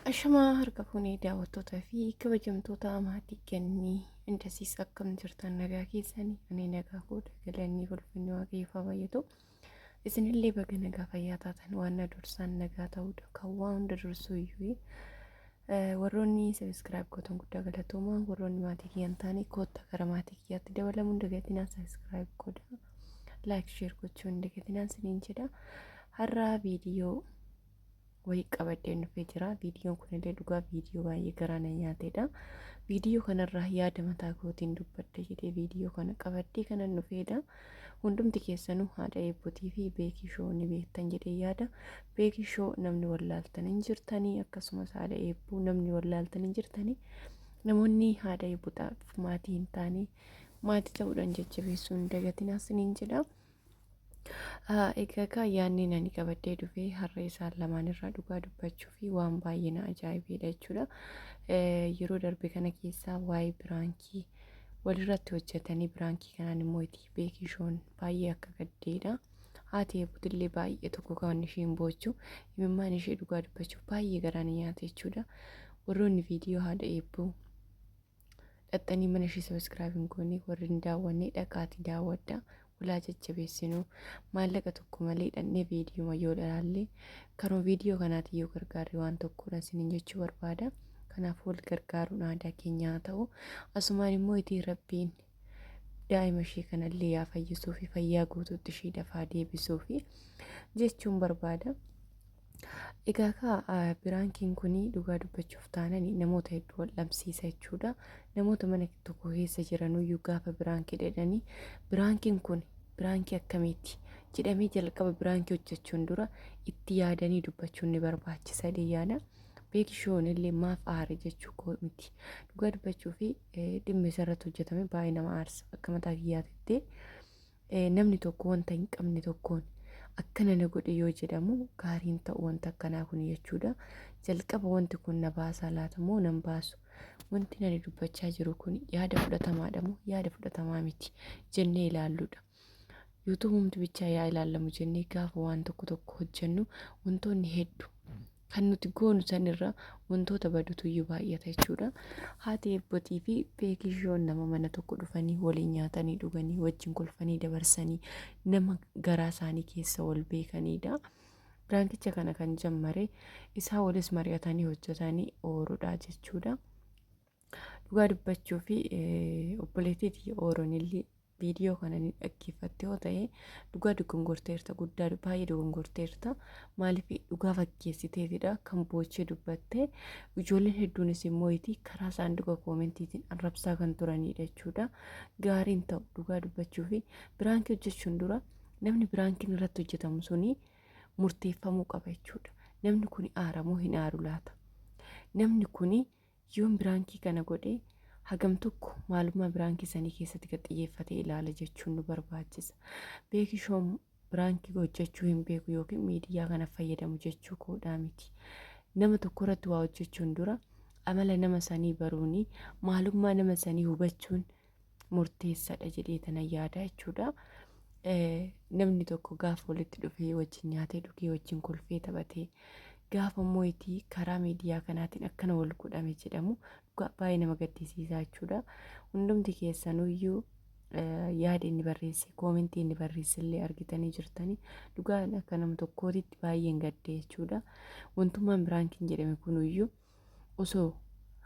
Ashamaa harka fuunee daawwattootaa fi kabajamtoota maatii kennii indasiis akkam jirtan nagaa keessanii ani nagaa fuudha galanii ulfinni waaqayyoof haa baay'atu. Isinillee baga nagaa fayyaa taatan waan na dursaan nagaa ta'uudha kan waan hunda dursuu iyyuu warroonni sabiskiraayib gootan guddaa galatoomaa warroonni maatii kiyyan taane kootta gara maatii kiyyaatti dabalamuun dagatinaa sabiskiraayib godha laayik sheer gochuun dagatinaan siniin jedha. Har'a viidiyoo wayii qabadhee dhufee jira. Viidiyoon kun illee dhugaa viidiyoo baay'ee garaa na nyaateedha. Viidiyoo kanarraa yaada mataa kootiin dubbadde jedhee viidiyoo kana qabadhee kanan dhufeedha. Hundumti keessanuu haadha eebbotii fi beekii shoo ni beektan jedhee yaada. Beekii shoo namni wallaaltan hin jirtanii akkasumas haadha eebbuu namni wallaaltan hin jirtanii. Namoonni haadha eebbuudhaaf maatii hin taane maatii ta'uudhaan jajjabeessuun dagatinaa siniin jedha. Egaa yaadni ani qabadhee dhufee har'a isaan lamaan irraa dhugaa dubbachuu fi waan baay'ee na ajaa'ibeedha jechuudha. Yeroo darbe kana keessaa waa'ee biraankii walirratti hojjetanii biraankii kanaan immoo itti beekii shoon baay'ee akka gaddeedha. Haati eebbutillee baay'ee tokko kan isheen boochu imimmaan ishee dhugaa dubbachuuf baay'ee garaan nyaate jechuudha. Warroonni viidiyoo haadha eebbuu dhaxxanii mana ishee sabiskiraayib hin goone warri hin daawwanne dhaqaatii daawwadha. Ulaa jajjabeessinuu maallaqa tokko malee dhannee viidiyoo yoo ilaalle karoo viidiyoo kanaati yoo gargaarre waan tokkodha isiniin jechuu barbaada. Kanaaf wal gargaaruun aadaa keenyaa ta'u asumaan immoo itti rabbiin daa'ima ishee kanallee yaa fayyisuu fi fayyaa guutuutti ishee dafaa deebisuu fi jechuun barbaada. Egaa biraankiin kun dhugaa dubbachuuf taananii namoota hedduu wal dhabsiisa jechuudha. Namoota mana tokko keessa jiranuyyuu gaafa biraankii dhedhanii biraankiin kun biraankii akkamiiti jedhamee jalqaba biraankii hojjechuun dura itti yaadanii dubbachuun ni barbaachisa yaada. Beekii shoon illee maaf aare jechuu miti. Dhugaa dubbachuu fi dhimma isarratti hojjetame baay'ee nama aarsa. Akka mataa kiyyaatitti namni tokko wanta hin qabne tokkoon akkana na godhe yoo jedhamu gaariin ta'u wanta akkanaa kun jechuudha. Jalqaba wanti kun na baasaa laata moo nan baasu? Wanti nani dubbachaa jiru kun yaada fudhatamaadha moo yaada fudhatamaa miti jennee ilaalluudha. Yuutuubumti bichaa yaa ilaallamu jennee gaafa waan tokko hojjennu wantoonni hedduu kan nuti goonu sanirra wantoota badutu iyyuu baay'ata jechuudha. Haati eebbotii fi beekii shoon nama mana tokko dhufanii waliin nyaatanii dhuganii wajjin kolfanii dabarsanii nama garaa isaanii keessa wal beekanidha. Biraankicha kana kan jammare isaa walis mari'atanii hojjetanii ooruudha jechuudha. Dhugaa dubbachuu fi obboleettii ooronillee viidiyoo kana ni dhaggeeffatte yoo ta'e dhugaa dogongorteerta guddaa baay'ee dogongorteerta. Maaliif dhugaa fakkeessiteetidha kan boochee dubbatte. Ijoolleen hedduunis immoo karaa saanduqa koomentiitiin arrabsaa kan turanidha jechuudha. Gaariin ta'u dhugaa dubbachuu fi biraankii hojjechuun dura namni biraankiin irratti hojjetamu suni murteeffamuu qaba jechuudha. Namni kun aaramoo hin aaru laata? Namni kun yoon biraankii kana godhee hagam tokko maalummaa biraankii sanii keessatti gad xiyyeeffatee ilaala jechuun nu barbaachisa. Beekii shoon biraankii hojjechuu hin beeku yookiin miidiyaa kana fayyadamu jechuu koodhaa miti. Nama tokko irratti waa hojjechuun dura amala nama sanii baruuni maalummaa nama sanii hubachuun murteessaadha jedhee tana yaada jechuudha. Namni tokko gaafa walitti dhufee wajjin nyaatee dhugee wajjin kolfee taphatee gaafa mootii karaa miidiyaa kanaatiin akkana wal godhame jedhamu baay'ee nama gaddisiisaa jechuudha. Hundumti keessanuyyuu yaada inni barreesse koomentii inni barreessellee argitanii jirtanii dhugaan akka nama tokkootitti baay'een gaddee jechuudha. Wantummaan biraankiin jedhame kunuyyuu osoo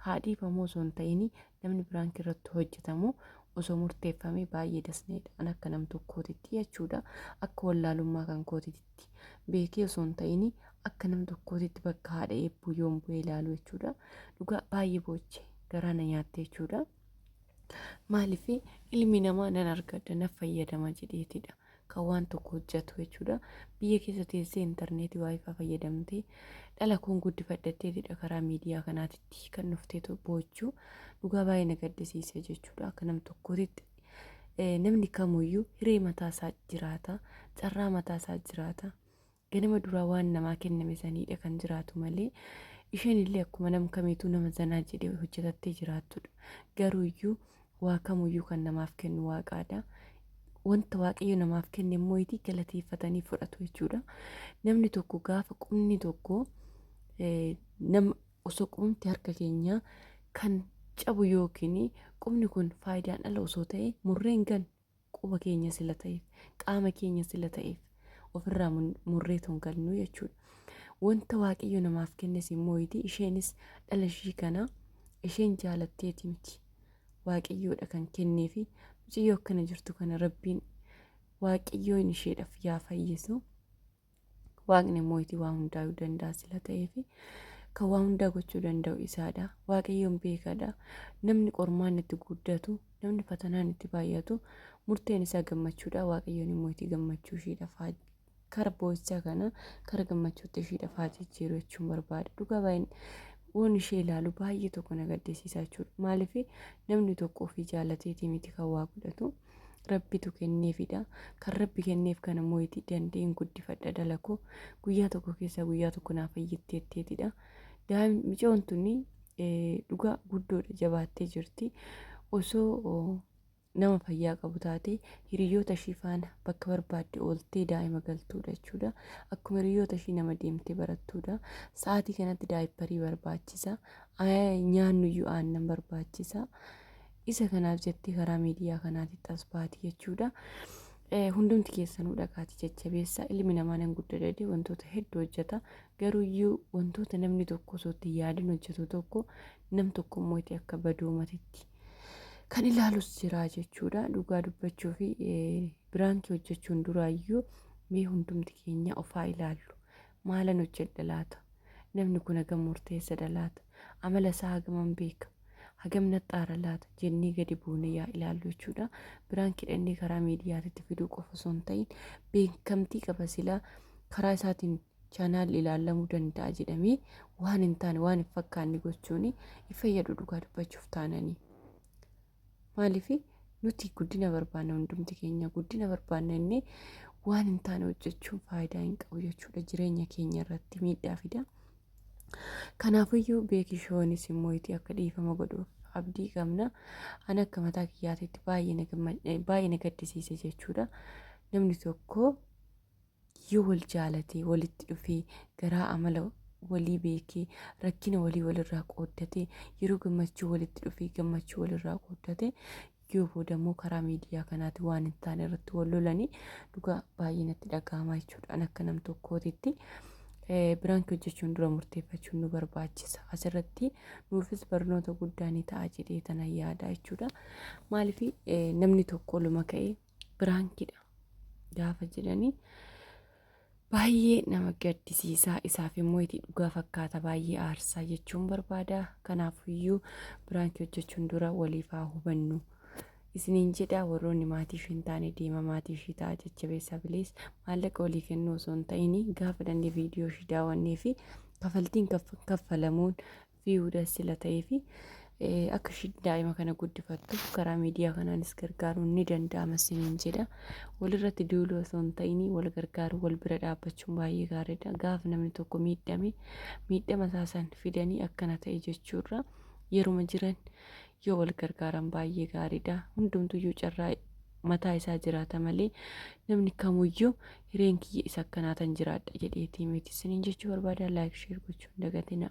haadhiifamuu osoo hin ta'in namni biraankii irratti hojjetamu osoo murteeffamee baay'ee dasneedha. An akka nam tokkootitti jechuudha. Akka wallaalummaa kan kootitti beekee osoo hin ta'in akka nam tokkootitti bakka haadha eebbuu yoon bu'ee ilaalu jechuudha. Dhugaa baay'ee booche garaa na nyaatte jechuudha. Maaliif ilmi namaa nan argadha na fayyadama jedheetidha kan waan tokko hojjetu jechuudha. Biyya keessa teessee intarneetii waayifaa fayyadamtee dhala kun guddifadhatteetidha karaa miidiyaa kanaatitti kan dhufteetu boochuu dhugaa baay'ee na gaddisiise jechuudha. Akka nam tokkootitti namni kamuyyuu hiree mataasaa jiraata, carraa mataasaa jiraata. Ganama duraa waan namaa kenname saniidha kan jiraatu malee isheen illee akkuma nam kamiituu nama zanaa jedhee hojjetattee jiraatudha. Garuuyyuu waa kamuyyuu kan namaaf kennu waaqaadha. Wanta waaqayyo namaaf kenne immoo galateeffatanii fudhatu jechuudha. Namni tokko gaafa qubni tokko osoo qubumti harka keenya kan cabu yookiin qubni kun faayidaan ala osoo ta'e murreen gan quba keenya sila ta'eef qaama keenya sila ta'eef ofirraa murree ton galnu jechuudha. Wanta waaqayyo namaaf kennes immoo isheenis dhala ishii kana isheen jaalatteeti miti waaqayyoodha kan kenneefi mucayyoo akkana jirtu kana rabbiin waaqayyoon isheedhaaf yaa fayyisu. Waaqni immoo waan hundaa danda'a sila ta'eefi kan waan hundaa gochuu danda'u isaadha. Waaqayyoon beekadha. Namni qormaan itti guddatu, namni fatanaan itti baay'atu murteen isaa gammachuudha. Waaqayyoon immoo gammachuu isheedhaaf kara boo'ichaa kana kara gammachuutti isheedhaaf haa jijjiiru jechuun barbaada. Dhugaa waan ishee ilaalu baay'ee tokko na gaddisiisa jechuudha. Maaliif namni tokko ofii jaalateetii miti kan waa godhatu rabbitu kenneefidha. Kan rabbi kenneef kana mootii dandeen guddifadha dalakoo guyyaa tokko keessa guyyaa tokko naaf fayyitteettiidha. Micoon tunni dhugaa guddoodha jabaattee jirti. Osoo nama fayyaa qabu taate hiriyoota ishii faana bakka barbaadde ooltee daa'ima galtuudha jechuudha. Akkuma hiriyoota ishii nama deemtee barattuudha. Sa'aatii kanatti daayipparii barbaachisa. Nyaannuyyuu aannan barbaachisa. Isa kanaaf jettee karaa miidiyaa kanaatitti as baati jechuudha. Hundumti keessanuu dhaqaati jajjabeessa. Ilmi namaa nan guddadee wantoota hedduu hojjeta. Garuuyyuu wantoota namni tokko osoo itti yaadin hojjetu tokko nam tokko immoo itti akka badoomatetti kan ilaalus jira jechuudha. Dhugaa dubbachuu fi biraankii hojjechuun duraayyuu mee hundumti keenya ofaa ilaallu. Maalan hojjedha laata? Namni kun hagam murteessa laata? Amala isaa hagaman beeka? Hagam naxxaara laata? Jennee gadi buunee yaa ilaallu jechuudha. Biraankii dhannee karaa miidiyaatti fiduu qofa osoo hin ta'in beekamtii qaba silaa karaa isaatiin chaanaal ilaalamuu danda'a jedhamee waan hin taane waan hin fakkaanne gochuun fayyadu dhugaa dubbachuuf taananii. Maaliif nuti guddina barbaanna hundumti keenya guddina barbaanna inni waan hin taane hojjechuun faayidaa hin qabu jechuudha. Jireenya keenya irratti miidhaa fida. Kanaafiyyuu beekishoonis immoo akka dhiifama godhuuf abdii qabna. Ani akka mataa kiyyaatitti baay'ee na gaddisiise jechuudha. Namni tokko yoo wal jaalatee walitti dhufee garaa amala walii beekee rakkina walirraa qooddatee yeroo gammachuu walitti dhufee gammachuu walirraa qooddatee yoo boodammoo karaa miidiyaa kanaatti waan hin taane irratti wal lolanii dhugaa baay'ee natti dhaga'ama jechuudha. An akka nam tokkootitti biraankii hojjechuun dura murteeffachuun nu barbaachisa. Asirratti nuufis barnoota guddaa ni ta'a jedhee tana yaada jechuudha. Maaliif namni tokko luma ka'ee biraankiidha gaafa jedhanii baay'ee nama gaddisiisaa. Isaaf immoo itti dhugaa fakkaata baay'ee aarsaa jechuun barbaada. Kanaafiyyuu biraankii hojjechuun dura waliif haa hubannu isiniin jedha. Warroonni maatii ishee hin taane deema maatii ishee ta'a jajjabeessaa bilees maallaqa walii kennuu osoo hin ta'in gaafa dandee viidiyoo ishee daawwannee fi kafaltiin kaffalamuun viiyuudha sila ta'ee fi akka ishee daa'ima kana guddifattuuf karaa miidiyaa kanaanis gargaaruun ni danda'ama isiniin jedha. Walirratti duuluu osoo hin ta'in wal gargaaru wal bira dhaabbachuun baay'ee gaariidha. Gaafa namni tokko miidhama isaasan fidanii akkana ta'e jechuurra yeruma jiran yoo wal gargaaran baay'ee gaariidha. Hundumtuyyuu carraa mataa isaa jiraata malee namni kamuyyuu hireen kiyya isa akkanaatan jiraadha jedheetii miti isiniin jechuu barbaada. Laayik sheer gochuun dagatina.